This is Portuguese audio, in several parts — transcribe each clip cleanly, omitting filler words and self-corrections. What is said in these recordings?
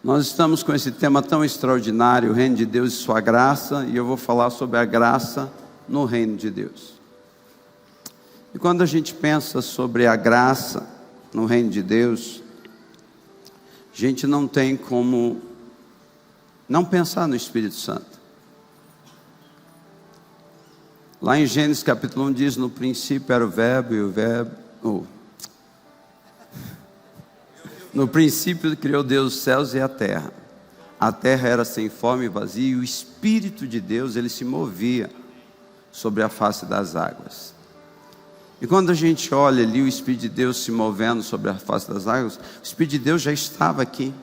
Nós estamos com esse tema tão extraordinário, o reino de Deus e sua graça, e eu vou falar sobre a graça no reino de Deus. E quando a gente pensa sobre a graça no reino de Deus, a gente não tem como não pensar no Espírito Santo. Lá em Gênesis capítulo 1 diz: no princípio era o verbo, e o verbo... No princípio criou Deus os céus e a terra. A terra era sem forma e vazia, e o Espírito de Deus, ele se movia sobre a face das águas. E quando a gente olha ali o Espírito de Deus se movendo sobre a face das águas, o Espírito de Deus já estava aqui,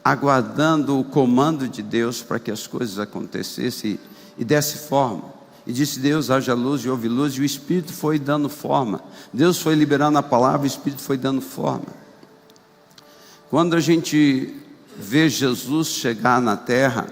aguardando o comando de Deus para que as coisas acontecessem e desse forma. E disse Deus: haja luz, e houve luz, e o Espírito foi dando forma. Deus foi liberando a palavra, o Espírito foi dando forma. Quando a gente vê Jesus chegar na terra,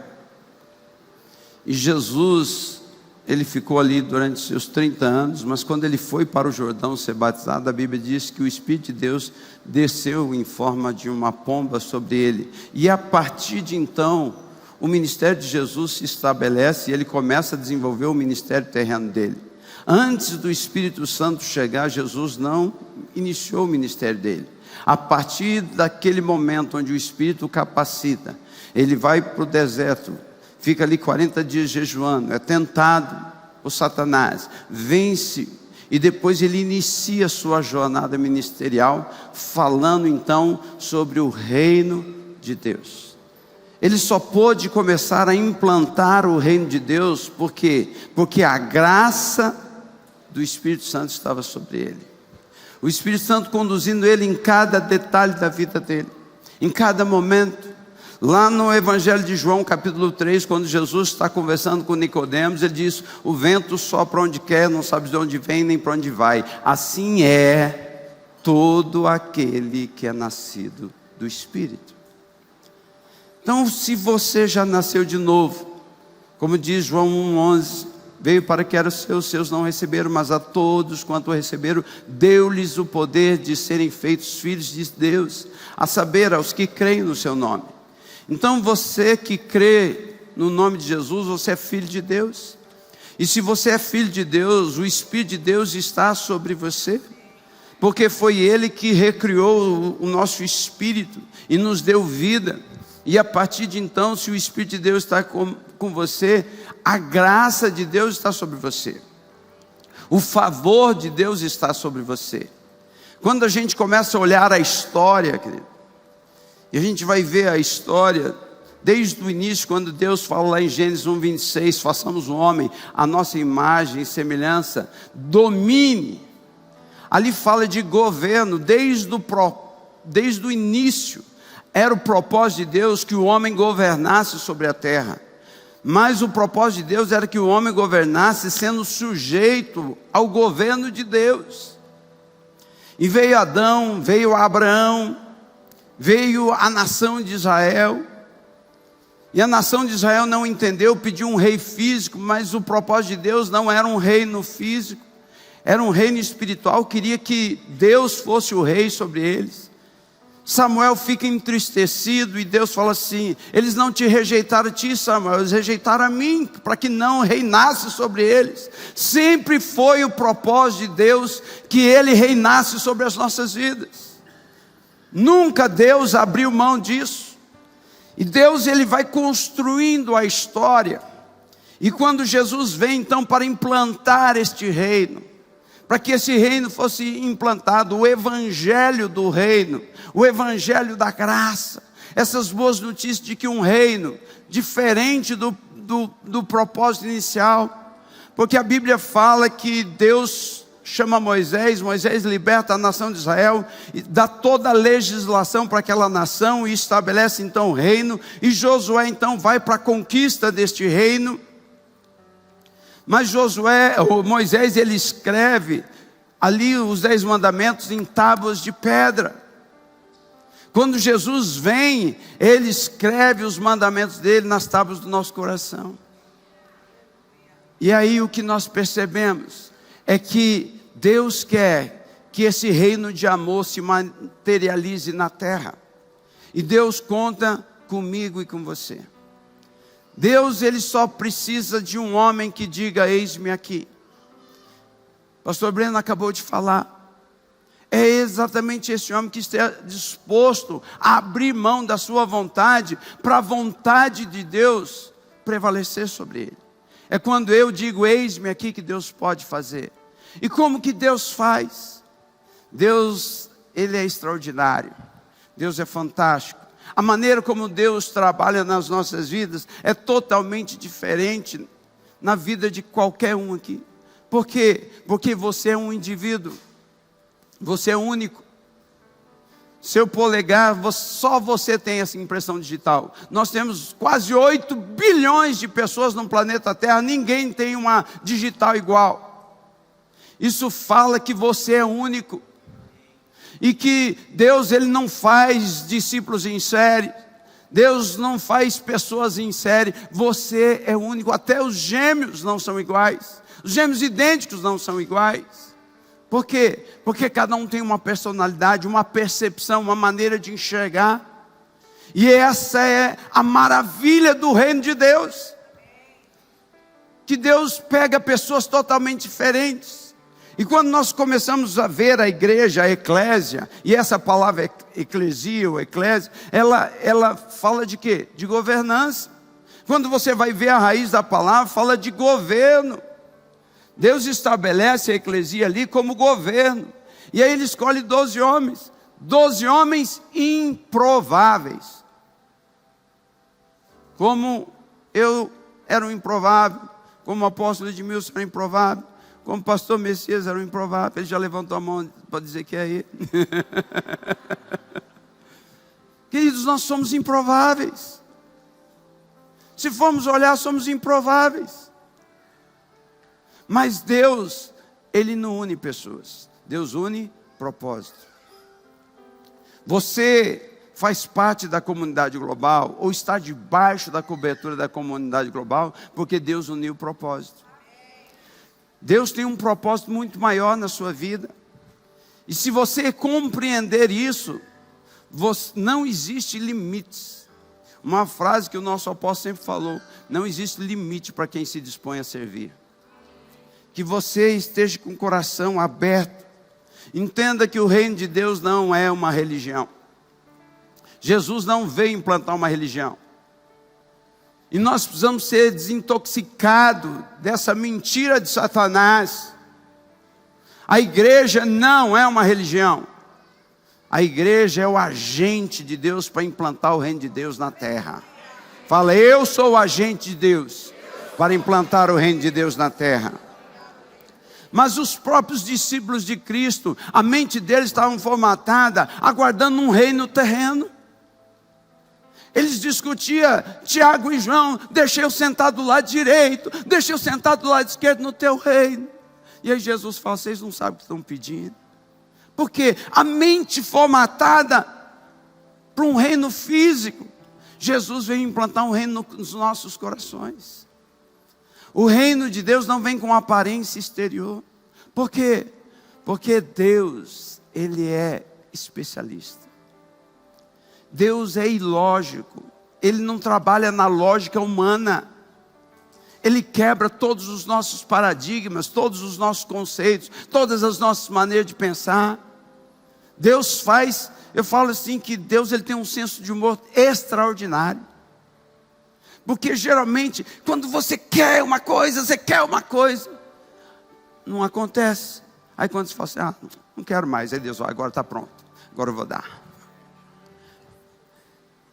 e Jesus, ele ficou ali durante seus 30 anos, mas quando ele foi para o Jordão ser batizado, a Bíblia diz que o Espírito de Deus desceu em forma de uma pomba sobre ele. E a partir de então, o ministério de Jesus se estabelece e ele começa a desenvolver o ministério terreno dele. Antes do Espírito Santo chegar, Jesus não iniciou o ministério dele. A partir daquele momento onde o Espírito o capacita, ele vai para o deserto, fica ali 40 dias jejuando, é tentado por Satanás, vence, e depois ele inicia a sua jornada ministerial, falando então sobre o reino de Deus. Ele só pôde começar a implantar o reino de Deus, por quê? Porque a graça do Espírito Santo estava sobre ele. O Espírito Santo conduzindo ele em cada detalhe da vida dele, em cada momento. Lá no Evangelho de João, capítulo 3, quando Jesus está conversando com Nicodemos, ele diz: o vento sopra onde quer, não sabe de onde vem nem para onde vai. Assim é todo aquele que é nascido do Espírito. Então, se você já nasceu de novo, como diz João 1,11, veio para que eram os seus não receberam, mas a todos quanto receberam, deu-lhes o poder de serem feitos filhos de Deus, a saber, aos que creem no seu nome. Então você que crê no nome de Jesus, você é filho de Deus. E se você é filho de Deus, o Espírito de Deus está sobre você, porque foi Ele que recriou o nosso espírito e nos deu vida. E a partir de então, se o Espírito de Deus está com você, a graça de Deus está sobre você, o favor de Deus está sobre você. Quando a gente começa a olhar a história, querido, e a gente vai ver a história desde o início, quando Deus fala lá em Gênesis 1,26, façamos o homem a nossa imagem e semelhança, domine. Ali fala de governo, desde o início, era o propósito de Deus que o homem governasse sobre a terra. Mas o propósito de Deus era que o homem governasse sendo sujeito ao governo de Deus. E veio Adão, veio Abraão, veio a nação de Israel. E a nação de Israel não entendeu, pediu um rei físico, mas o propósito de Deus não era um reino físico, era um reino espiritual, queria que Deus fosse o rei sobre eles. Samuel fica entristecido e Deus fala assim: eles não te rejeitaram a ti, Samuel, eles rejeitaram a mim, para que não reinasse sobre eles. Sempre foi o propósito de Deus que Ele reinasse sobre as nossas vidas. Nunca Deus abriu mão disso. E Deus, Ele vai construindo a história. E quando Jesus vem então para implantar este reino, para que esse reino fosse implantado, o evangelho do reino, o evangelho da graça, essas boas notícias de que um reino diferente do propósito inicial, porque a Bíblia fala que Deus chama Moisés liberta a nação de Israel, e dá toda a legislação para aquela nação, e estabelece então o reino, e Josué então vai para a conquista deste reino. Mas Moisés, ele escreve ali os 10 mandamentos em tábuas de pedra. Quando Jesus vem, Ele escreve os mandamentos dele nas tábuas do nosso coração. E aí o que nós percebemos é que Deus quer que esse reino de amor se materialize na terra. E Deus conta comigo e com você. Deus, Ele só precisa de um homem que diga: eis-me aqui. Pastor Breno acabou de falar. É exatamente esse homem que está disposto a abrir mão da sua vontade para a vontade de Deus prevalecer sobre ele. É quando eu digo: eis-me aqui, que Deus pode fazer. E como que Deus faz? Deus, Ele é extraordinário. Deus é fantástico. A maneira como Deus trabalha nas nossas vidas é totalmente diferente na vida de qualquer um aqui. Por quê? Porque você é um indivíduo. Você é único. Seu polegar, só você tem essa impressão digital. Nós temos quase 8 bilhões de pessoas no planeta Terra. Ninguém tem uma digital igual. Isso fala que você é único. E que Deus, Ele não faz discípulos em série. Deus não faz pessoas em série. Você é único. Até os gêmeos não são iguais. Os gêmeos idênticos não são iguais. Por quê? Porque cada um tem uma personalidade, uma percepção, uma maneira de enxergar. E essa é a maravilha do reino de Deus. Que Deus pega pessoas totalmente diferentes. E quando nós começamos a ver a igreja, a eclésia, e essa palavra eclesia ou eclésia, ela fala de quê? De governança. Quando você vai ver a raiz da palavra, fala de governo. Deus estabelece a eclesia ali como governo. E aí Ele escolhe 12 homens. 12 homens improváveis. Como eu era um improvável. Como o apóstolo Edmilson era improvável. Como o pastor Messias era um improvável. Ele já levantou a mão para dizer que é ele. Queridos, nós somos improváveis. Se formos olhar, somos improváveis. Mas Deus, Ele não une pessoas. Deus une propósito. Você faz parte da comunidade global, ou está debaixo da cobertura da comunidade global, porque Deus uniu o propósito. Deus tem um propósito muito maior na sua vida. E se você compreender isso, não existe limites. Uma frase que o nosso apóstolo sempre falou: não existe limite para quem se dispõe a servir. Que você esteja com o coração aberto. Entenda que o reino de Deus não é uma religião. Jesus não veio implantar uma religião. E nós precisamos ser desintoxicados dessa mentira de Satanás. A igreja não é uma religião. A igreja é o agente de Deus para implantar o reino de Deus na terra. Fala: eu sou o agente de Deus para implantar o reino de Deus na terra. Mas os próprios discípulos de Cristo, a mente deles estava formatada, aguardando um reino terreno. Eles discutiam: Tiago e João, deixa eu sentar do lado direito, deixa eu sentar do lado esquerdo no teu reino. E aí Jesus fala: vocês não sabem o que estão pedindo. Porque a mente formatada para um reino físico, Jesus veio implantar um reino nos nossos corações. O reino de Deus não vem com aparência exterior. Por quê? Porque Deus, Ele é especialista. Deus é ilógico. Ele não trabalha na lógica humana. Ele quebra todos os nossos paradigmas, todos os nossos conceitos, todas as nossas maneiras de pensar. Deus faz, eu falo assim, que Deus, Ele tem um senso de humor extraordinário. Porque geralmente, quando você quer uma coisa, não acontece. Aí quando você fala assim: não quero mais. Aí Deus: agora está pronto, agora eu vou dar.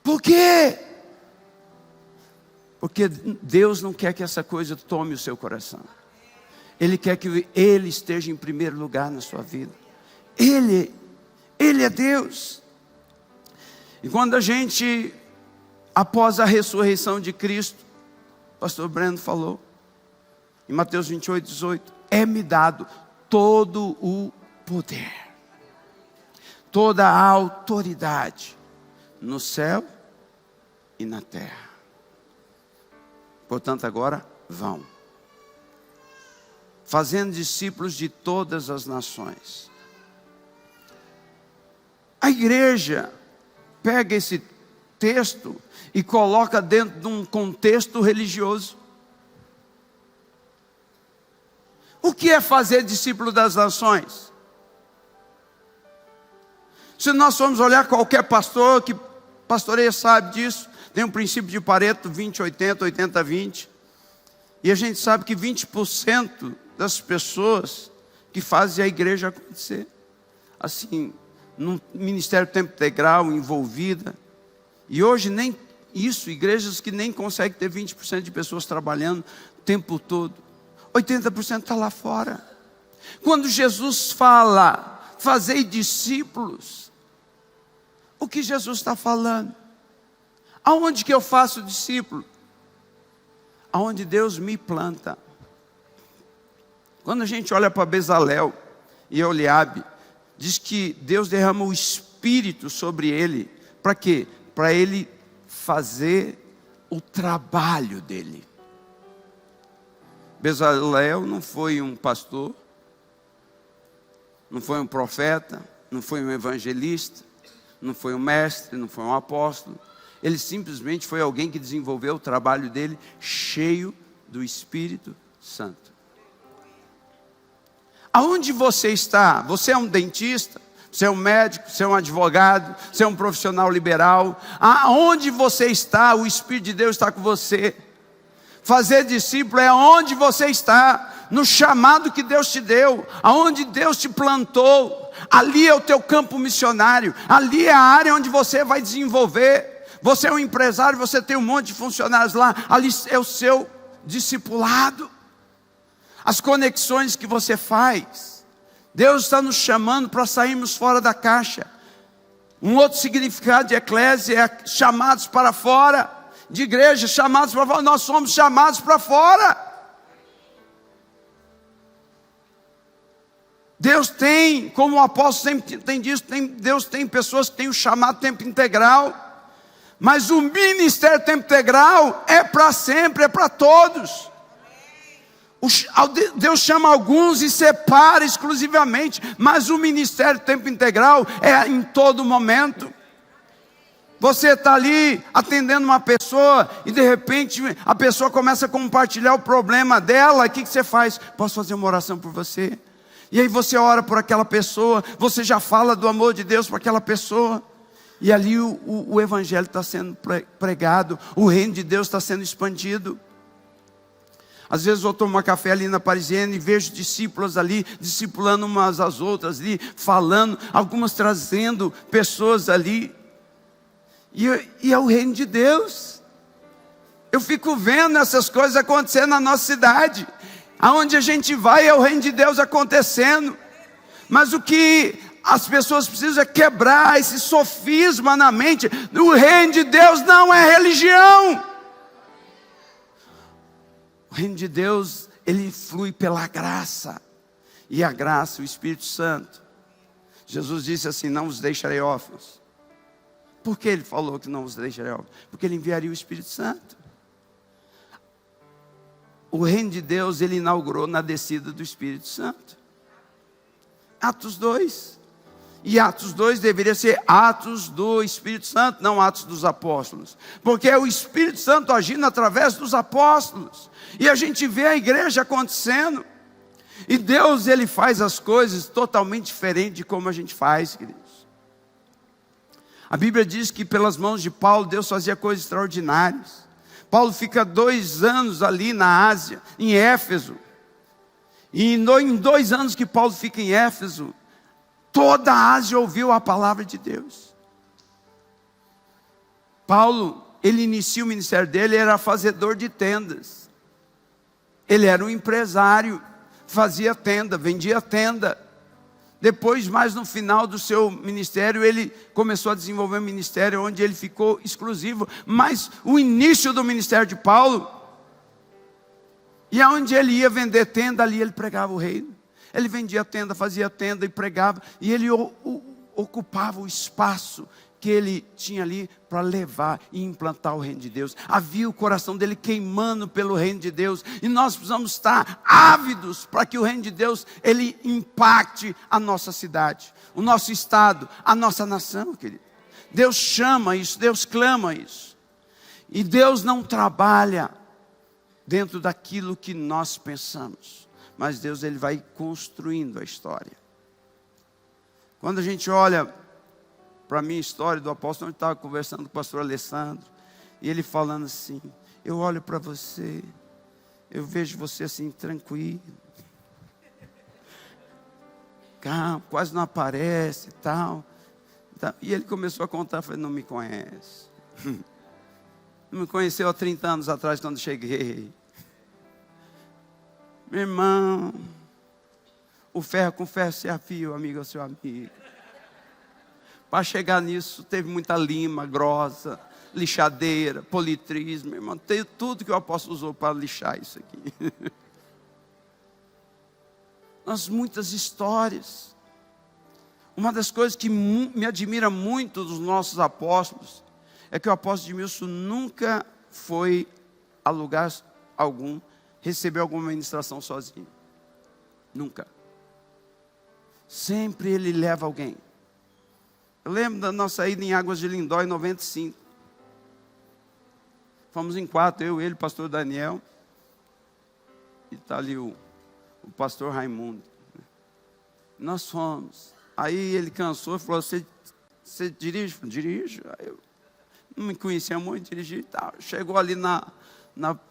Por quê? Porque Deus não quer que essa coisa tome o seu coração. Ele quer que Ele esteja em primeiro lugar na sua vida. Ele é Deus. E quando a gente, após a ressurreição de Cristo, o pastor Breno falou, em Mateus 28, 18, é-me dado todo o poder, toda a autoridade, no céu e na terra. Portanto, agora vão, fazendo discípulos de todas as nações. A igreja, pega esse texto e coloca dentro de um contexto religioso. O que é fazer discípulo das nações? Se nós formos olhar qualquer pastor que pastoreia sabe disso, tem um princípio de Pareto, 20-80, 80-20, e a gente sabe que 20% das pessoas que fazem a igreja acontecer, assim, num ministério tempo integral, envolvida, e hoje nem isso, igrejas que nem conseguem ter 20% de pessoas trabalhando o tempo todo, 80% está lá fora. Quando Jesus fala, fazei discípulos, o que Jesus está falando? Aonde que eu faço discípulo? Aonde Deus me planta. Quando a gente olha para Bezalel e Eliabe, diz que Deus derrama o Espírito sobre ele. Para quê? Para ele fazer o trabalho dele. Bezalel não foi um pastor, não foi um profeta, não foi um evangelista, não foi um mestre, não foi um apóstolo. Ele simplesmente foi alguém que desenvolveu o trabalho dele cheio do Espírito Santo. Aonde você está? Você é um dentista? Você é um médico? Você é um advogado? Você é um profissional liberal? Aonde você está? O Espírito de Deus está com você. Fazer discípulo é onde você está, no chamado que Deus te deu, aonde Deus te plantou. Ali é o teu campo missionário, ali é a área onde você vai desenvolver. Você é um empresário, você tem um monte de funcionários lá, ali é o seu discipulado. As conexões que você faz. Deus está nos chamando para sairmos fora da caixa. Um outro significado de eclésia é chamados para fora. De igreja, chamados para fora. Nós somos chamados para fora. Deus tem, como o apóstolo sempre tem dito, Deus tem pessoas que têm o chamado tempo integral. Mas o ministério tempo integral é para sempre, é para todos. Deus chama alguns e separa exclusivamente, mas o ministério tempo integral é em todo momento. Você está ali atendendo uma pessoa e de repente a pessoa começa a compartilhar o problema dela. O que você faz? Posso fazer uma oração por você? E aí você ora por aquela pessoa, você já fala do amor de Deus para aquela pessoa. E ali o evangelho está sendo pregado, o reino de Deus está sendo expandido. Às vezes eu tomo um café ali na Parisienne e vejo discípulos ali, discipulando umas às outras ali, falando, algumas trazendo pessoas ali. E é o reino de Deus. Eu fico vendo essas coisas acontecendo na nossa cidade. Aonde a gente vai é o reino de Deus acontecendo. Mas o que as pessoas precisam é quebrar esse sofisma na mente. O reino de Deus não é religião. O reino de Deus, ele flui pela graça. E a graça, o Espírito Santo. Jesus disse assim: não os deixarei órfãos. Por que ele falou que não os deixaria órfãos? Porque ele enviaria o Espírito Santo. O reino de Deus ele inaugurou na descida do Espírito Santo. Atos 2. E Atos 2 deveria ser Atos do Espírito Santo, não Atos dos Apóstolos. Porque é o Espírito Santo agindo através dos apóstolos. E a gente vê a igreja acontecendo. E Deus ele faz as coisas totalmente diferente de como a gente faz, queridos. A Bíblia diz que pelas mãos de Paulo, Deus fazia coisas extraordinárias. Paulo fica 2 anos ali na Ásia, em Éfeso. E em 2 anos que Paulo fica em Éfeso, toda a Ásia ouviu a palavra de Deus. Paulo, ele inicia o ministério dele, era fazedor de tendas. Ele era um empresário, fazia tenda, vendia tenda. Depois, mais no final do seu ministério, ele começou a desenvolver um ministério onde ele ficou exclusivo. Mas o início do ministério de Paulo, e aonde ele ia vender tenda, ali ele pregava o reino. Ele vendia tenda, fazia tenda e pregava. E ele ocupava o espaço que ele tinha ali para levar e implantar o reino de Deus. Havia o coração dele queimando pelo reino de Deus. E nós precisamos estar ávidos para que o reino de Deus ele impacte a nossa cidade, o nosso estado, a nossa nação, querido. Deus chama isso, Deus clama isso. E Deus não trabalha dentro daquilo que nós pensamos, mas Deus, Ele vai construindo a história. Quando a gente olha para a minha história do apóstolo, eu estava conversando com o pastor Alessandro, e ele falando assim: eu olho para você, eu vejo você assim, tranquilo, calmo, quase não aparece e tal. E ele começou a contar, eu falei: não me conhece. Não me conheceu há 30 anos atrás, quando cheguei. Meu irmão, o ferro com ferro se afia, o amigo é o seu amigo. Para chegar nisso, teve muita lima grossa, lixadeira, politriz, meu irmão. Tem tudo que o apóstolo usou para lixar isso aqui. Nós, muitas histórias. Uma das coisas que me admira muito dos nossos apóstolos é que o apóstolo Edmilson nunca foi a lugar algum receber alguma ministração sozinho. Nunca. Sempre ele leva alguém. Eu lembro da nossa ida em Águas de Lindó em 95. Fomos em 4, eu, ele, o pastor Daniel, e está ali o pastor Raimundo. Nós fomos. Aí ele cansou e falou: você dirige? Eu falei: dirijo. Aí eu não me conhecia muito, dirigi e tal. Chegou ali na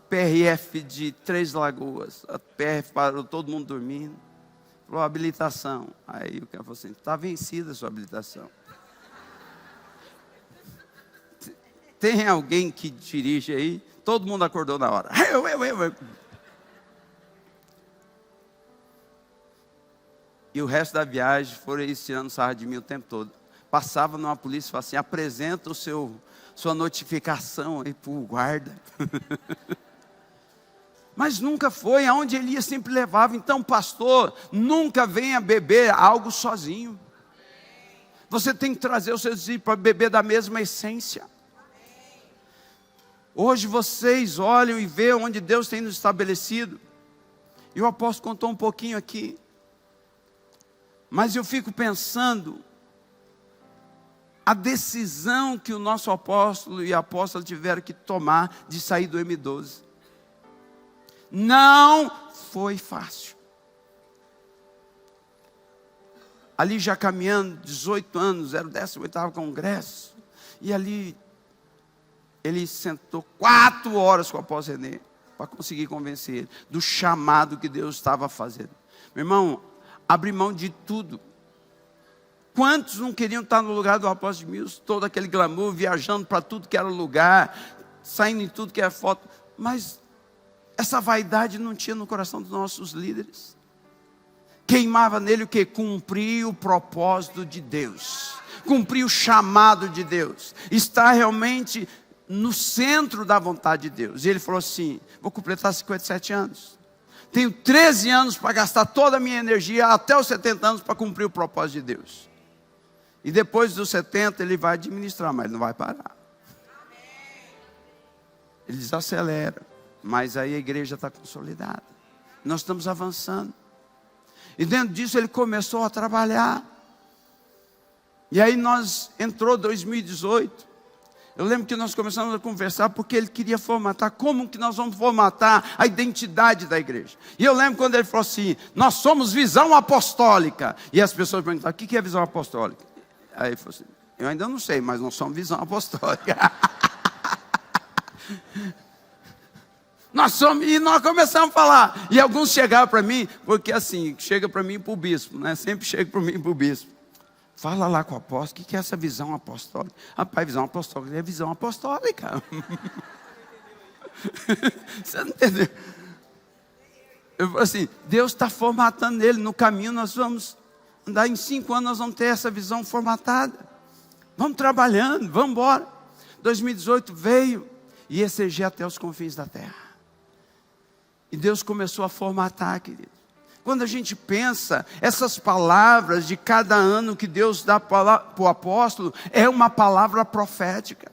PRF de Três Lagoas. A PRF parou, todo mundo dormindo. Falou: habilitação. Aí o cara falou assim: está vencida a sua habilitação. Tem alguém que dirige aí? Todo mundo acordou na hora. Eu. E o resto da viagem foram eles tirando sarro de mim o tempo todo. Passava numa polícia e falava assim: apresenta sua notificação aí para o guarda. Mas nunca foi, aonde ele ia sempre levava. Então, pastor, nunca venha beber algo sozinho. Você tem que trazer os seus discípulos para beber da mesma essência. Hoje vocês olham e veem onde Deus tem nos estabelecido. E o apóstolo contou um pouquinho aqui. Mas eu fico pensando a decisão que o nosso apóstolo e a apóstola tiveram que tomar de sair do M12. Não foi fácil. Ali já caminhando, 18 anos, era o 18º congresso. E ali ele sentou 4 horas com o apóstolo René para conseguir convencer ele do chamado que Deus estava fazendo. Meu irmão, abrir mão de tudo. Quantos não queriam estar no lugar do apóstolo Edmilson? Todo aquele glamour, viajando para tudo que era lugar, saindo em tudo que era foto. Mas essa vaidade não tinha no coração dos nossos líderes. Queimava nele o que? Cumprir o propósito de Deus. Cumprir o chamado de Deus. Estar realmente no centro da vontade de Deus. E ele falou assim: vou completar 57 anos. Tenho 13 anos para gastar toda a minha energia até os 70 anos para cumprir o propósito de Deus. E depois dos 70 ele vai administrar, mas não vai parar. Ele desacelera, mas aí a igreja está consolidada. Nós estamos avançando. E dentro disso ele começou a trabalhar. E aí entrou 2018. Eu lembro que nós começamos a conversar porque ele queria formatar. Como que nós vamos formatar a identidade da igreja? E eu lembro quando ele falou assim: nós somos visão apostólica. E as pessoas perguntavam: o que é visão apostólica? Aí ele falou assim: eu ainda não sei, mas nós somos visão apostólica. E nós começamos a falar. E alguns chegaram para mim, porque assim, chega para mim e para o bispo, né? Sempre chega para mim e para o bispo. Fala lá com o apóstolo, o que é essa visão apostólica? Rapaz, visão apostólica é visão apostólica. Você não entendeu? Eu falo assim: Deus está formatando ele no caminho. Nós vamos andar em 5 anos, nós vamos ter essa visão formatada. Vamos trabalhando, vamos embora. 2018 veio e ECG até os confins da terra. E Deus começou a formatar, querido. Quando a gente pensa, essas palavras de cada ano que Deus dá para o apóstolo, é uma palavra profética.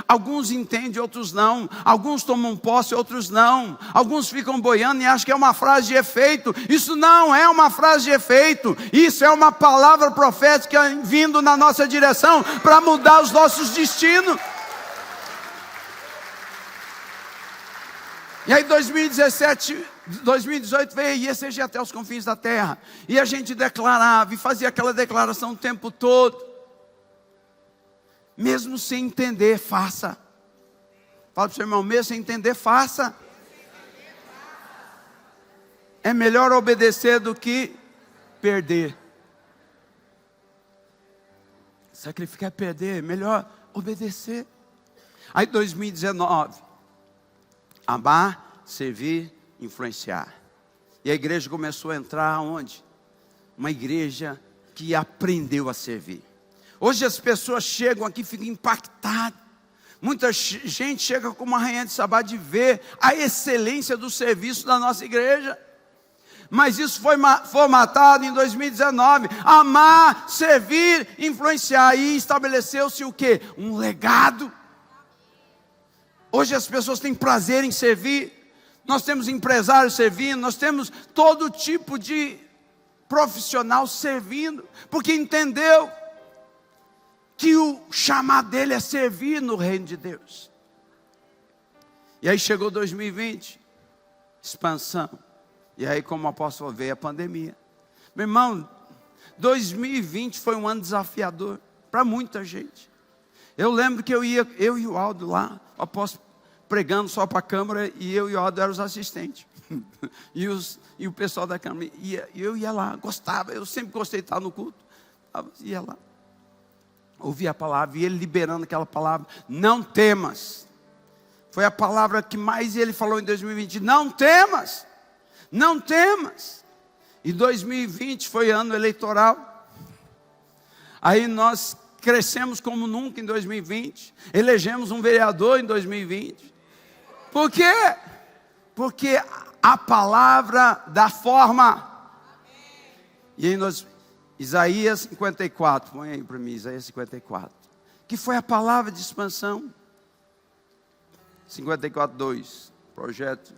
Alguns entendem, outros não. Alguns tomam posse, outros não. Alguns ficam boiando e acham que é uma frase de efeito. Isso não é uma frase de efeito. Isso é uma palavra profética vindo na nossa direção para mudar os nossos destinos. E aí 2018 veio e ia ser até os confins da terra. E a gente declarava e fazia aquela declaração o tempo todo. Mesmo sem entender, faça. Fala para o seu irmão, mesmo sem entender, faça. É melhor obedecer do que perder. Sacrificar é perder, é melhor obedecer. Aí 2019, amar, servir, influenciar. E a igreja começou a entrar onde? Uma igreja que aprendeu a servir. Hoje as pessoas chegam aqui e ficam impactadas. Muita gente chega com uma rainha de Sabá de ver a excelência do serviço da nossa igreja. Mas isso foi formatado em 2019. Amar, servir, influenciar. E estabeleceu-se o quê? Um legado. Hoje as pessoas têm prazer em servir. Nós temos empresários servindo. Nós temos todo tipo de profissional servindo. Porque entendeu que o chamado dele é servir no reino de Deus. E aí chegou 2020, expansão. E aí, como o apóstolo veio a pandemia. Meu irmão, 2020 foi um ano desafiador para muita gente. Eu lembro que eu e o Aldo lá, o apóstolo pregando só para a câmara, e eu e o Aldo eram os assistentes. e o pessoal da câmara, eu ia lá, gostava, eu sempre gostei de estar no culto, ia lá. Ouvi a palavra, e ele liberando aquela palavra, não temas. Foi a palavra que mais ele falou em 2020, não temas, não temas. E 2020 foi ano eleitoral. Aí nós crescemos como nunca em 2020, elegemos um vereador em 2020. Por quê? Porque a palavra dá forma. E aí nós... Isaías 54, põe aí para mim, Isaías 54, que foi a palavra de expansão. 54, 2, projeto,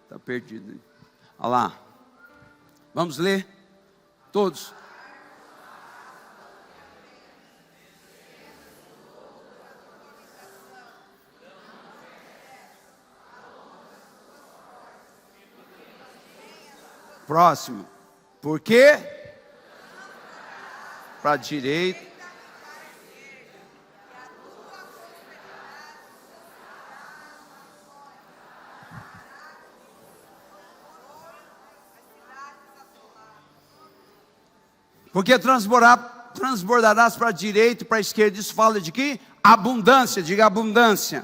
está perdido. Olha lá, vamos ler, todos. Próximo, por quê? Para a direita. Porque transbordarás para a direita e para a esquerda. Isso fala de quê? Abundância, diga abundância.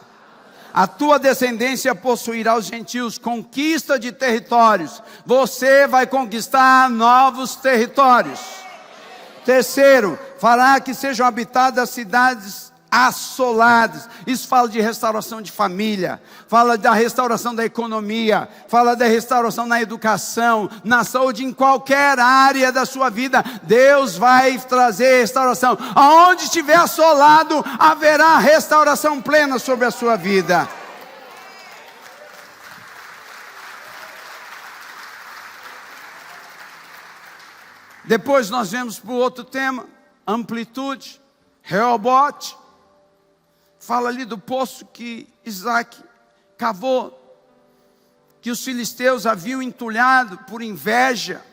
A tua descendência possuirá os gentios, conquista de territórios. Você vai conquistar novos territórios. Terceiro, fará que sejam habitadas as cidades assoladas. Isso fala de restauração de família, fala da restauração da economia, fala da restauração na educação, na saúde, em qualquer área da sua vida. Deus vai trazer restauração. Aonde estiver assolado, haverá restauração plena sobre a sua vida. Depois nós vemos para o outro tema, amplitude, Rehobote. Fala ali do poço que Isaac cavou, que os filisteus haviam entulhado por inveja.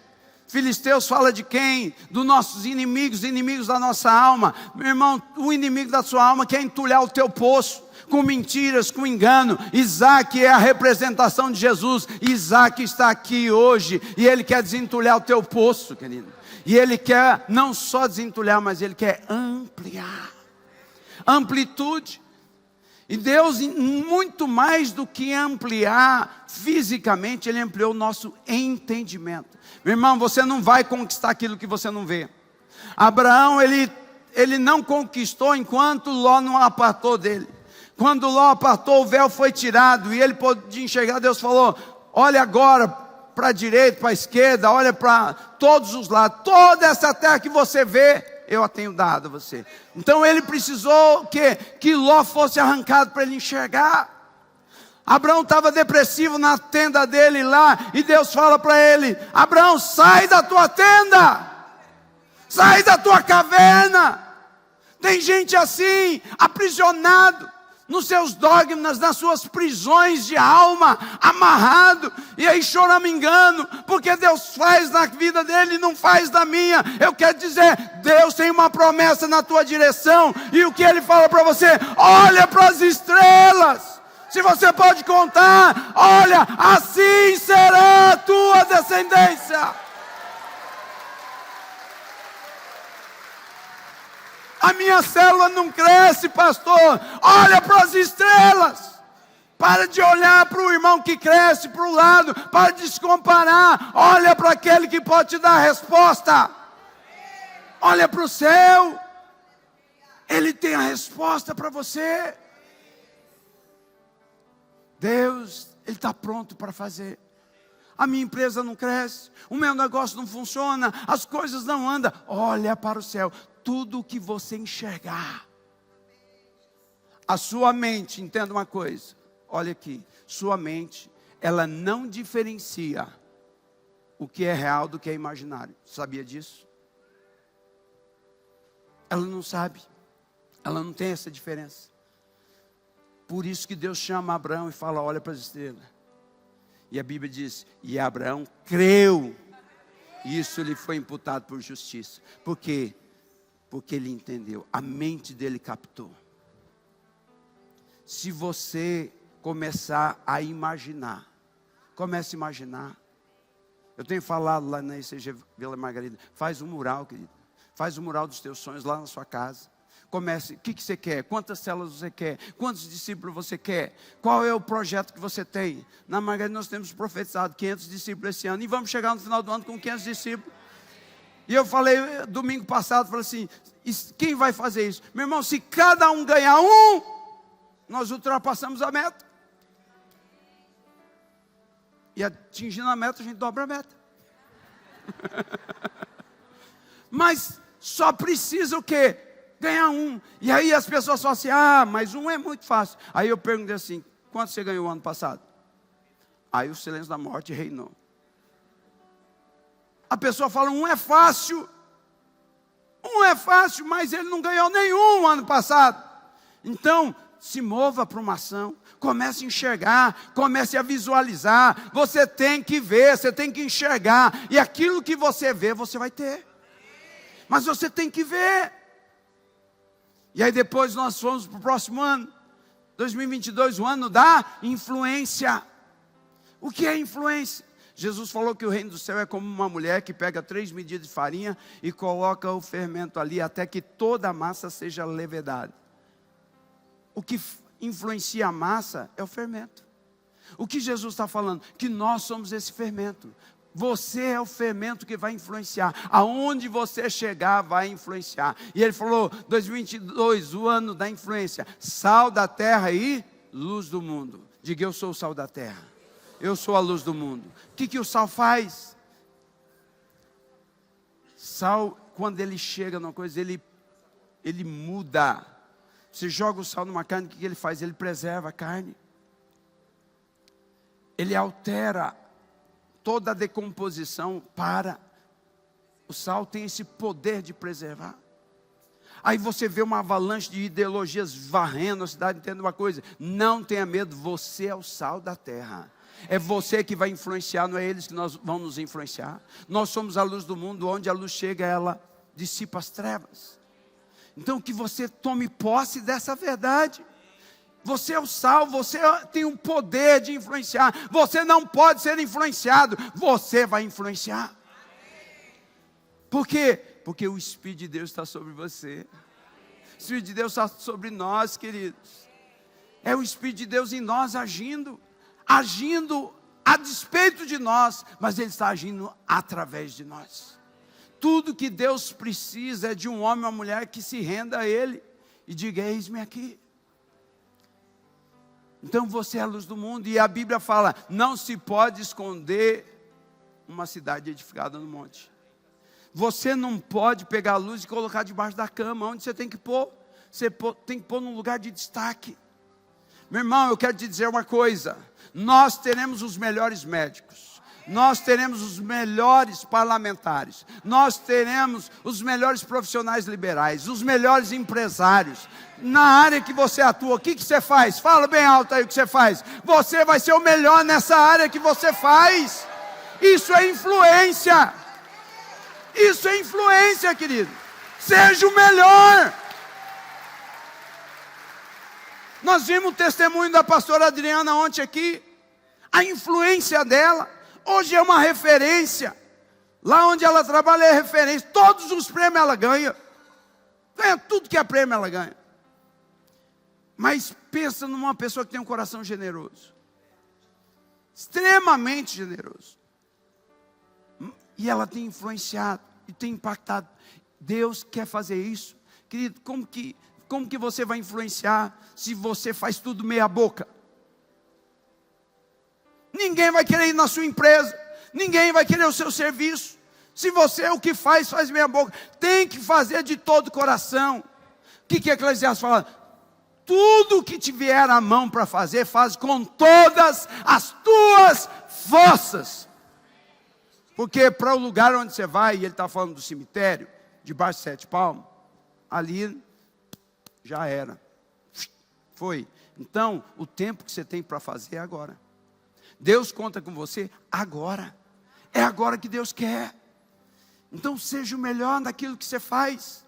Filisteus fala de quem? Dos nossos inimigos, inimigos da nossa alma. Meu irmão, o inimigo da sua alma quer entulhar o teu poço, com mentiras, com engano. Isaac é a representação de Jesus. Isaac está aqui hoje, e ele quer desentulhar o teu poço, querido. E ele quer não só desentulhar, mas ele quer ampliar. Amplitude. E Deus, muito mais do que ampliar fisicamente, Ele ampliou o nosso entendimento. Meu irmão, você não vai conquistar aquilo que você não vê. Abraão, ele não conquistou enquanto Ló não apartou dele. Quando Ló apartou, o véu foi tirado e ele podia enxergar. Deus falou: olha agora para a direita, para a esquerda, olha para todos os lados. Toda essa terra que você vê, eu a tenho dado a você. Então ele precisou que Ló fosse arrancado para ele enxergar. Abraão estava depressivo na tenda dele lá, e Deus fala para ele: Abraão, sai da tua tenda, sai da tua caverna. Tem gente assim, aprisionado nos seus dogmas, nas suas prisões de alma, amarrado, e aí choramingando, porque Deus faz na vida dele e não faz na minha. Eu quero dizer, Deus tem uma promessa na tua direção, e o que Ele fala para você? Olha para as estrelas, se você pode contar, olha, assim será a tua descendência. A minha célula não cresce, pastor. Olha para as estrelas. Para de olhar para o irmão que cresce para o lado. Para de se comparar. Olha para aquele que pode te dar a resposta. Olha para o céu. Ele tem a resposta para você. Deus, Ele está pronto para fazer. A minha empresa não cresce. O meu negócio não funciona. As coisas não andam. Olha para o céu. Tudo o que você enxergar, a sua mente, entenda uma coisa, olha aqui, sua mente, ela não diferencia o que é real do que é imaginário. Sabia disso? Ela não sabe, ela não tem essa diferença. Por isso que Deus chama Abraão e fala: olha para as estrelas. E a Bíblia diz: e Abraão creu, e isso lhe foi imputado por justiça. Por quê? Porque ele entendeu, a mente dele captou. Se você começar a imaginar, comece a imaginar. Eu tenho falado lá na ICG Vila Margarida, faz um mural, querido. Faz um mural dos teus sonhos lá na sua casa. Comece, o que você quer? Quantas células você quer? Quantos discípulos você quer? Qual é o projeto que você tem? Na Margarida nós temos profetizado 500 discípulos esse ano, e vamos chegar no final do ano com 500 discípulos. E eu falei, domingo passado, falei assim, quem vai fazer isso? Meu irmão, se cada um ganhar um, nós ultrapassamos a meta. E atingindo a meta, a gente dobra a meta. Mas só precisa o quê? Ganhar um. E aí as pessoas falam assim, mas um é muito fácil. Aí eu perguntei assim, quanto você ganhou ano passado? Aí o silêncio da morte reinou. A pessoa fala, um é fácil, mas ele não ganhou nenhum ano passado. Então, se mova para uma ação, comece a enxergar, comece a visualizar. Você tem que ver, você tem que enxergar, e aquilo que você vê, você vai ter. Mas você tem que ver. E aí depois nós fomos para o próximo ano, 2022, o ano da influência. O que é influência? Jesus falou que o reino do céu é como uma mulher que pega 3 medidas de farinha e coloca o fermento ali até que toda a massa seja levedada. O que influencia a massa é o fermento. O que Jesus está falando? Que nós somos esse fermento. Você é o fermento que vai influenciar. Aonde você chegar vai influenciar. E ele falou, 2022, o ano da influência. Sal da terra e luz do mundo. Diga, eu sou o sal da terra. Eu sou a luz do mundo. O que o sal faz? Sal, quando ele chega numa coisa, ele muda. Você joga o sal numa carne, o que ele faz? Ele preserva a carne. Ele altera toda a decomposição para. O sal tem esse poder de preservar. Aí você vê uma avalanche de ideologias varrendo a cidade. Entenda uma coisa, não tenha medo, você é o sal da terra. É você que vai influenciar, não é eles que vão nos influenciar. Nós somos a luz do mundo, onde a luz chega, ela dissipa as trevas. Então que você tome posse dessa verdade. Você é o sal, você tem o poder de influenciar. Você não pode ser influenciado, você vai influenciar. Por quê? Porque o Espírito de Deus está sobre você. O Espírito de Deus está sobre nós, queridos. É o Espírito de Deus em nós agindo a despeito de nós, mas Ele está agindo através de nós. Tudo que Deus precisa é de um homem ou uma mulher que se renda a Ele e diga, eis-me aqui. Então você é a luz do mundo, e a Bíblia fala, não se pode esconder uma cidade edificada no monte. Você não pode pegar a luz e colocar debaixo da cama. Onde você tem que pôr? Você tem que pôr num lugar de destaque. Meu irmão, eu quero te dizer uma coisa. Nós teremos os melhores médicos. Nós teremos os melhores parlamentares. Nós teremos os melhores profissionais liberais. Os melhores empresários. Na área que você atua, o que você faz? Fala bem alto aí o que você faz. Você vai ser o melhor nessa área que você faz. Isso é influência. Isso é influência, querido. Seja o melhor. Nós vimos o testemunho da pastora Adriana ontem aqui. A influência dela. Hoje é uma referência. Lá onde ela trabalha é referência. Todos os prêmios ela ganha. Ganha tudo que é prêmio ela ganha. Mas pensa numa pessoa que tem um coração generoso. Extremamente generoso. E ela tem influenciado e tem impactado. Deus quer fazer isso. Querido, como que você vai influenciar se você faz tudo meia boca? Ninguém vai querer ir na sua empresa. Ninguém vai querer o seu serviço. Se você o que faz meia boca. Tem que fazer de todo o coração. O que Eclesiastes fala? Tudo que te vier à mão para fazer, faz com todas as tuas forças. Porque para o lugar onde você vai, e ele está falando do cemitério, debaixo de 7 palmos, ali já era. Foi. Então, o tempo que você tem para fazer é agora. Deus conta com você agora. É agora que Deus quer. Então, seja o melhor naquilo que você faz.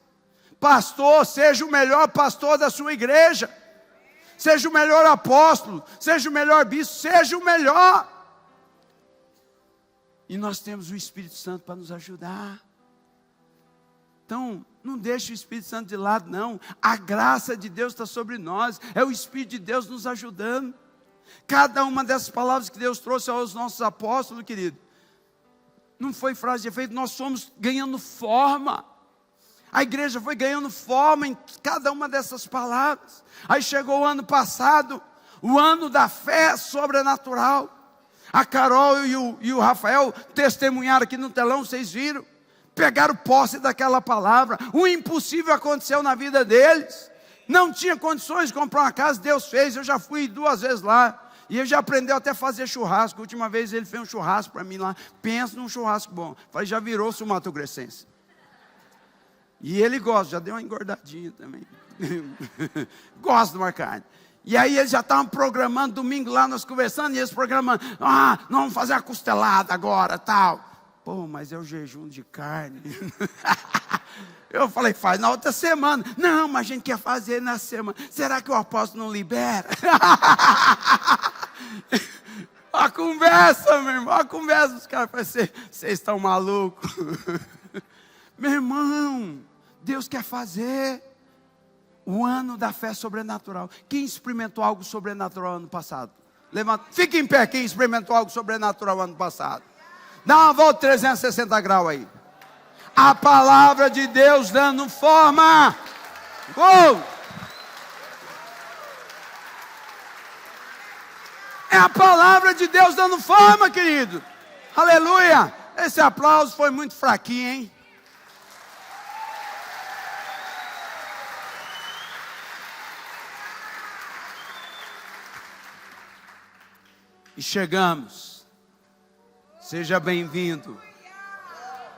Pastor, seja o melhor pastor da sua igreja. Seja o melhor apóstolo. Seja o melhor bispo. Seja o melhor. E nós temos o Espírito Santo para nos ajudar. Então, não deixe o Espírito Santo de lado, não. A graça de Deus está sobre nós. É o Espírito de Deus nos ajudando. Cada uma dessas palavras que Deus trouxe aos nossos apóstolos, querido, não foi frase de efeito, nós fomos ganhando forma. A igreja foi ganhando forma em cada uma dessas palavras. Aí chegou o ano passado, o ano da fé sobrenatural. A Carol e o Rafael testemunharam aqui no telão, vocês viram? Pegaram posse daquela palavra. O impossível aconteceu na vida deles. Não tinha condições de comprar uma casa, Deus fez. Eu já fui 2 vezes lá. E ele já aprendeu até a fazer churrasco. A última vez ele fez um churrasco para mim lá. Pensa num churrasco bom. Falei, já virou sul-mato-grossense. E ele gosta, já deu uma engordadinha também. Gosta de uma carne. E aí eles já estavam programando, domingo lá nós conversando, e eles programando, nós vamos fazer a costelada agora, tal. Pô, mas é o jejum de carne. Eu falei, faz na outra semana. Não, mas a gente quer fazer na semana. Será que o apóstolo não libera? A conversa, meu irmão, a conversa, os caras falam, vocês estão malucos. Meu irmão, Deus quer fazer o ano da fé sobrenatural. Quem experimentou algo sobrenatural ano passado? Levanta, fica em pé, quem experimentou algo sobrenatural ano passado? Dá uma volta 360 graus aí. A palavra de Deus dando forma. É a palavra de Deus dando forma, querido. Aleluia. Esse aplauso foi muito fraquinho, hein? E chegamos. Seja bem-vindo.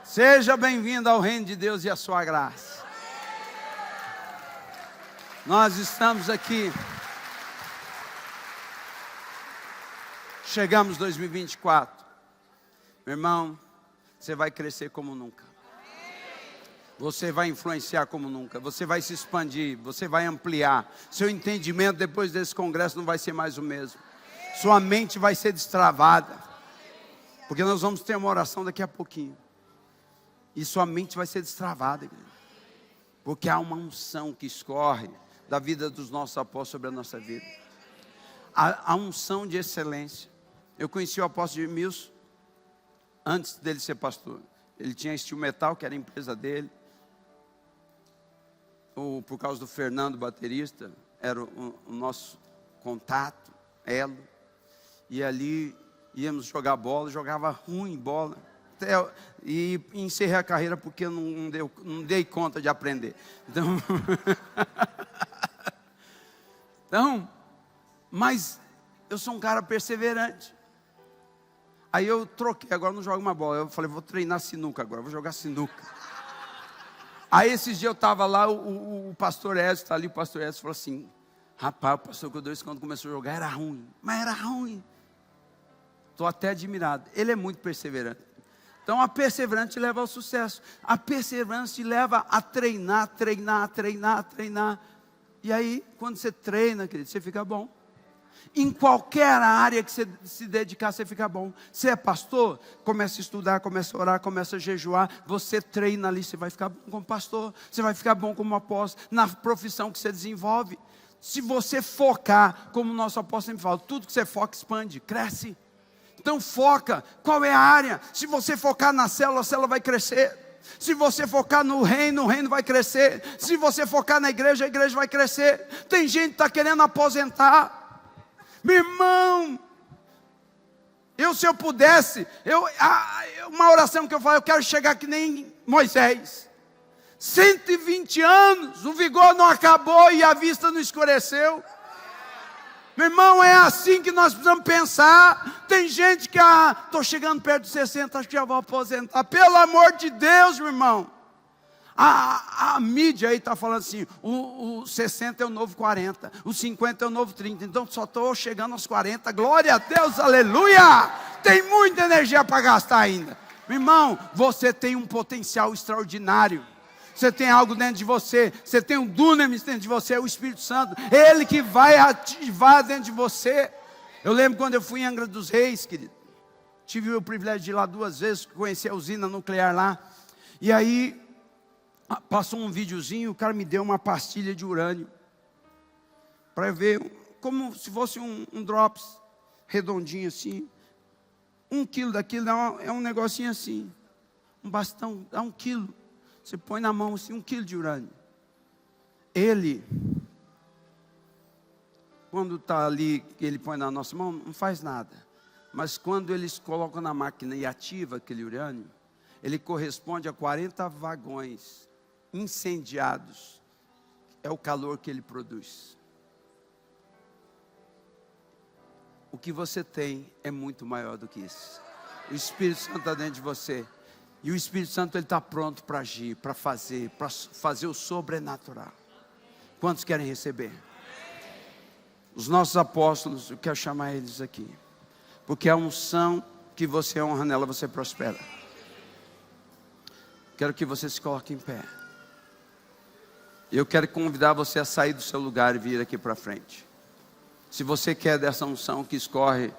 Seja bem-vindo ao reino de Deus e à sua graça. Nós estamos aqui. Chegamos 2024. Meu irmão, você vai crescer como nunca. Você vai influenciar como nunca. Você vai se expandir, você vai ampliar. Seu entendimento depois desse congresso não vai ser mais o mesmo. Sua mente vai ser destravada. Porque nós vamos ter uma oração daqui a pouquinho. E sua mente vai ser destravada, igreja. Porque há uma unção que escorre da vida dos nossos apóstolos sobre a nossa vida. A unção de excelência. Eu conheci o apóstolo Edmilson antes dele ser pastor. Ele tinha Steel Metal, que era a empresa dele. Por causa do Fernando, baterista, era o nosso contato, elo. E ali íamos jogar bola, jogava ruim bola. e encerrei a carreira porque eu não dei conta de aprender. Então, mas eu sou um cara perseverante. Aí eu troquei, agora não jogo uma bola. Eu falei, vou treinar sinuca agora, vou jogar sinuca. Aí esses dias eu estava lá, o pastor Edson, está ali, o pastor Edson falou assim, rapaz, o pastor Codores, quando começou a jogar, era ruim, mas era ruim. Estou até admirado, ele é muito perseverante. Então a perseverança te leva ao sucesso, a perseverança te leva a treinar. E aí, quando você treina, querido, você fica bom. Em qualquer área que você se dedicar, você fica bom. Você é pastor? Começa a estudar, começa a orar, começa a jejuar. Você treina ali, você vai ficar bom como pastor. Você vai ficar bom como apóstolo, na profissão que você desenvolve. Se você focar, como o nosso apóstolo sempre fala, tudo que você foca expande, cresce. Então foca, qual é a área? Se você focar na célula, a célula vai crescer. Se você focar no reino, o reino vai crescer. Se você focar na igreja, a igreja vai crescer. Tem gente que está querendo aposentar. Meu irmão, se eu pudesse, uma oração que eu falo, eu quero chegar que nem Moisés. 120 anos, o vigor não acabou e a vista não escureceu. Meu irmão, é assim que nós precisamos pensar. Tem gente que, estou chegando perto de 60, acho que já vou aposentar. Pelo amor de Deus, meu irmão. A mídia aí está falando assim, o 60 é o novo 40, o 50 é o novo 30, então só estou chegando aos 40, glória a Deus, aleluia, tem muita energia para gastar ainda. Meu irmão, você tem um potencial extraordinário, você tem algo dentro de você, você tem um dunamis dentro de você, é o Espírito Santo, ele que vai ativar dentro de você. Eu lembro quando eu fui em Angra dos Reis, querido, tive o privilégio de ir lá 2 vezes, conheci a usina nuclear lá, e aí passou um videozinho, o cara me deu uma pastilha de urânio, para ver, como se fosse um drops, redondinho assim, 1 quilo daquilo é um negocinho assim, um bastão, dá 1 quilo, você põe na mão assim, 1 quilo de urânio. Ele, quando está ali, ele põe na nossa mão, não faz nada, mas quando eles colocam na máquina e ativa aquele urânio, ele corresponde a 40 vagões incendiados, é o calor que ele produz. O que você tem é muito maior do que isso. O Espírito Santo está dentro de você, e o Espírito Santo ele está pronto para agir, para fazer o sobrenatural. Quantos querem receber? Os nossos apóstolos, eu quero chamar eles aqui, porque a unção que você honra nela, você prospera. Quero que você se coloque em pé. Eu quero convidar você a sair do seu lugar e vir aqui para frente. Se você quer dessa unção que escorre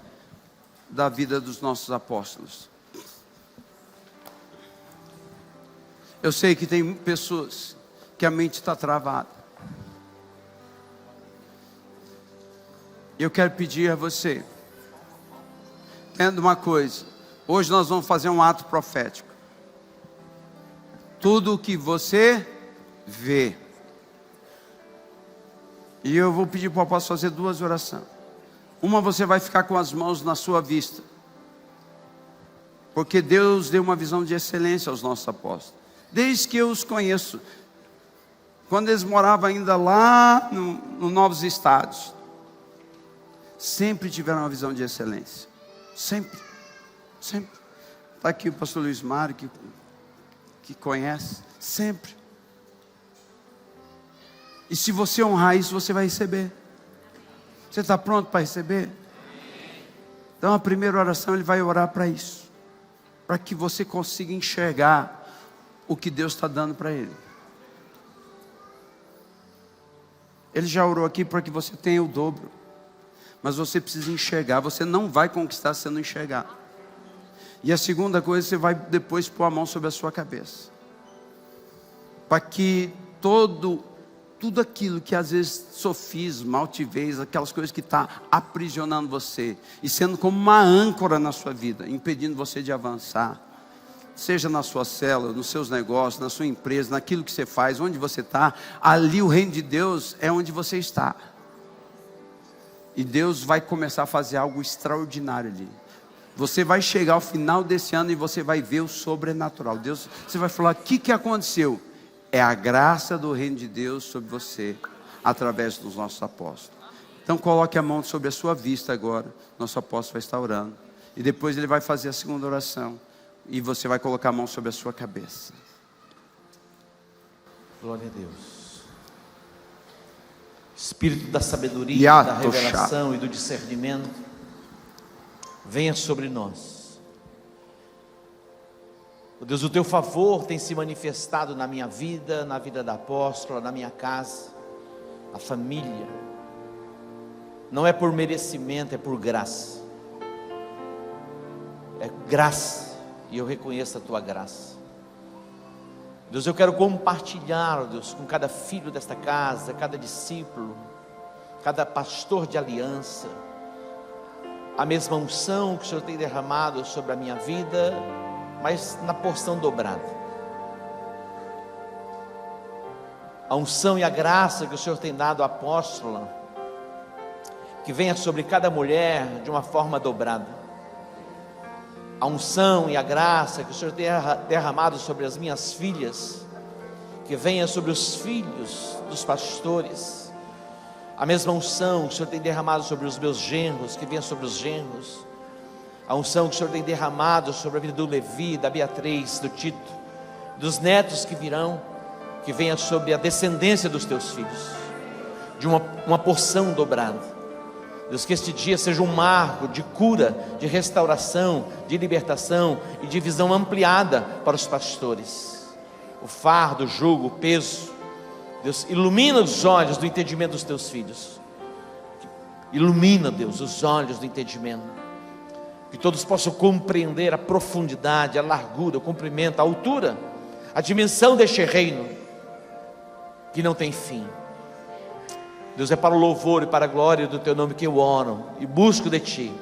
da vida dos nossos apóstolos. Eu sei que tem pessoas que a mente está travada. Eu quero pedir a você, entenda uma coisa, hoje nós vamos fazer um ato profético. Tudo o que você vê. E eu vou pedir para o apóstolo fazer 2 orações. Uma, você vai ficar com as mãos na sua vista, porque Deus deu uma visão de excelência aos nossos apóstolos, desde que eu os conheço, quando eles moravam ainda lá no Novos Estados, sempre tiveram uma visão de excelência, sempre. Está aqui o pastor Luiz Mário, que conhece, sempre. E se você honrar isso, você vai receber. Você está pronto para receber? Então a primeira oração, ele vai orar para isso, para que você consiga enxergar o que Deus está dando para ele. Ele já orou aqui para que você tenha o dobro, mas você precisa enxergar. Você não vai conquistar se você não enxergar. E a segunda coisa, você vai depois pôr a mão sobre a sua cabeça, para que tudo aquilo que às vezes sofisma, altivez, aquelas coisas que está aprisionando você e sendo como uma âncora na sua vida, impedindo você de avançar, seja na sua célula, nos seus negócios, na sua empresa, naquilo que você faz, onde você está, ali o reino de Deus é onde você está, e Deus vai começar a fazer algo extraordinário ali. Você vai chegar ao final desse ano e você vai ver o sobrenatural. Deus, você vai falar: o que aconteceu? É a graça do reino de Deus sobre você, através dos nossos apóstolos. Então coloque a mão sobre a sua vista agora. Nosso apóstolo vai estar orando. E depois ele vai fazer a segunda oração. E você vai colocar a mão sobre a sua cabeça. Glória a Deus. Espírito da sabedoria, da revelação e do discernimento, venha sobre nós. Oh Deus, o teu favor tem se manifestado na minha vida, na vida da apóstola, na minha casa, na família. Não é por merecimento, é por graça. É graça, e eu reconheço a tua graça. Deus, eu quero compartilhar, Deus, com cada filho desta casa, cada discípulo, cada pastor de aliança, a mesma unção que o Senhor tem derramado sobre a minha vida, mas na porção dobrada. A unção e a graça que o Senhor tem dado à apóstola, que venha sobre cada mulher de uma forma dobrada. A unção e a graça que o Senhor tem derramado sobre as minhas filhas, que venha sobre os filhos dos pastores. A mesma unção que o Senhor tem derramado sobre os meus genros, que venha sobre os genros. A unção que o Senhor tem derramado sobre a vida do Levi, da Beatriz, do Tito, dos netos que virão, que venha sobre a descendência dos teus filhos, de uma porção dobrada. Deus, que este dia seja um marco de cura, de restauração, de libertação e de visão ampliada para os pastores. O fardo, o jugo, o peso, Deus, ilumina os olhos do entendimento dos teus filhos. Ilumina, Deus, os olhos do entendimento, que todos possam compreender a profundidade, a largura, o comprimento, a altura, a dimensão deste reino, que não tem fim. Deus, é para o louvor e para a glória do teu nome que eu oro e busco de ti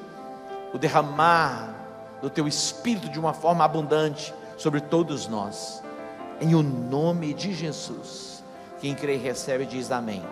o derramar do teu Espírito de uma forma abundante sobre todos nós, em o nome de Jesus. Quem crê e recebe diz amém.